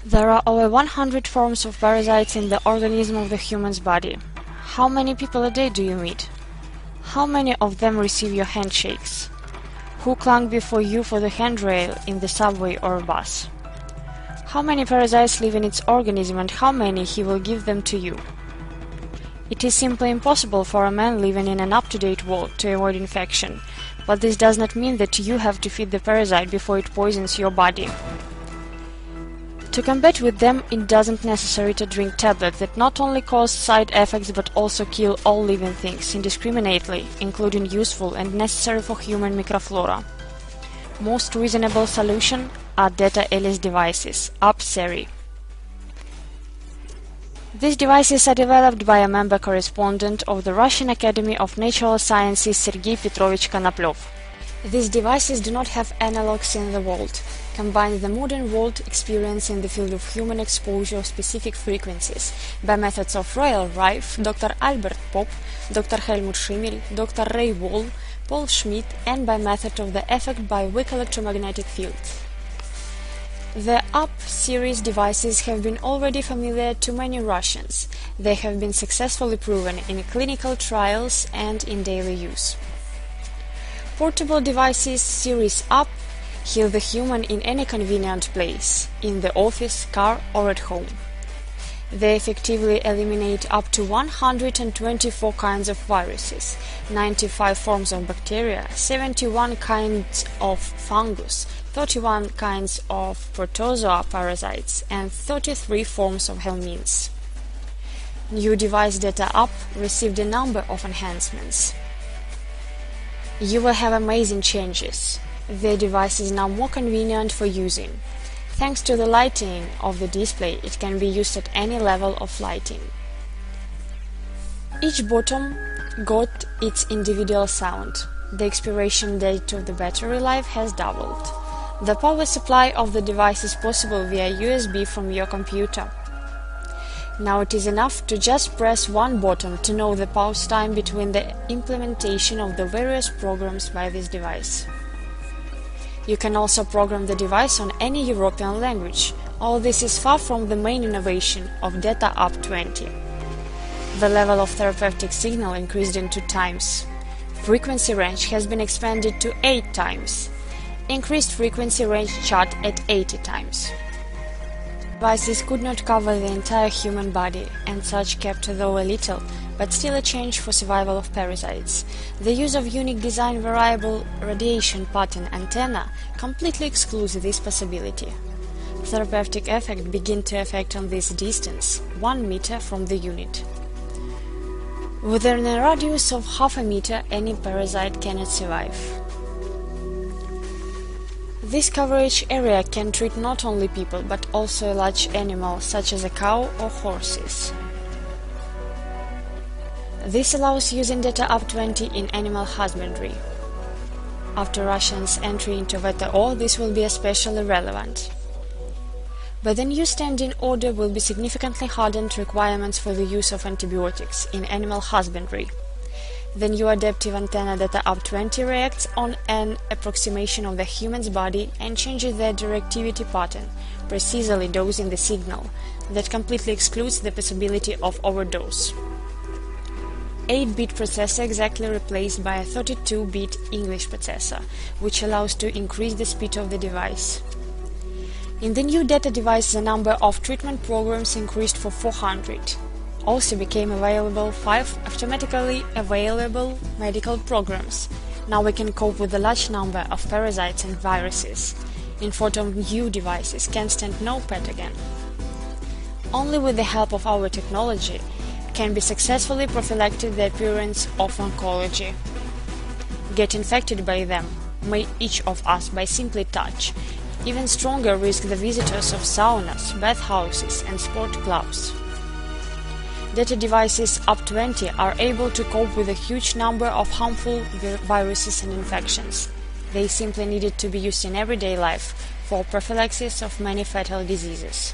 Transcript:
There are over 100 forms of parasites in the organism of the human's body. How many people a day do you meet? How many of them receive your handshakes? Who clung before you for the handrail in the subway or bus? How many parasites live in its organism and how many he will give them to you? It is simply impossible for a man living in an up-to-date world to avoid infection, but this does not mean that you have to feed the parasite before it poisons your body. To combat with them, it doesn't necessary to drink tablets that not only cause side effects but also kill all living things indiscriminately, including useful and necessary for human microflora. Most reasonable solution are Deta-AP devices, AP series. These devices are developed by a member correspondent of the Russian Academy of Natural Sciences Sergei Petrovich Konoplev. These devices do not have analogues in the world, combine the modern world experience in the field of human exposure of specific frequencies by methods of Royal Rife, Dr. Albert Popp, Dr. Helmut Schimmel, Dr. Ray Wall, Paul Schmidt, and by method of the effect by weak electromagnetic fields. The AP series devices have been already familiar to many Russians. They have been successfully proven in clinical trials and in daily use. Portable devices series AP heal the human in any convenient place, in the office, car or at home. They effectively eliminate up to 124 kinds of viruses, 95 forms of bacteria, 71 kinds of fungus, 31 kinds of protozoa parasites, and 33 forms of helminths. New device Deta-AP received a number of enhancements. You will have amazing changes. The device is now more convenient for using. Thanks to the lighting of the display, it can be used at any level of lighting. Each bottom got its individual sound. The expiration date of the battery life has doubled. The power supply of the device is possible via USB from your computer. Now it is enough to just press one button to know the pause time between the implementation of the various programs by this device. You can also program the device on any European language. All this is far from the main innovation of Deta-AP 20. The level of therapeutic signal increased in 2 times. Frequency range has been expanded to 8 times. Increased frequency range chart at 80 times. Devices could not cover the entire human body, and such kept though a little, but still a change for survival of parasites. The use of unique design variable radiation pattern antenna completely excludes this possibility. Therapeutic effect begin to affect on this distance, 1 meter from the unit. Within a radius of half a meter, any parasite cannot survive. This coverage area can treat not only people but also large animals such as a cow or horses. This allows using Deta-AP 20 in animal husbandry. After Russia's entry into WTO, this will be especially relevant. By the new standing order will be significantly hardened requirements for the use of antibiotics in animal husbandry. The new adaptive antenna Deta-AP 20 reacts on an approximation of the human's body and changes the directivity pattern, precisely dosing the signal, that completely excludes the possibility of overdose. 8-bit processor exactly replaced by a 32-bit English processor, which allows to increase the speed of the device. In the new Deta device, the number of treatment programs increased for 400. Also became available 5 automatically available medical programs. Now we can cope with a large number of parasites and viruses. In photon new devices can stand no pathogen. Only with the help of our technology can be successfully prophylacted the appearance of oncology. Get infected by them may each of us by simply touch. Even stronger risk the visitors of saunas, bathhouses and sport clubs. Deta devices AP 20 are able to cope with a huge number of harmful viruses and infections. They simply needed to be used in everyday life for prophylaxis of many fatal diseases.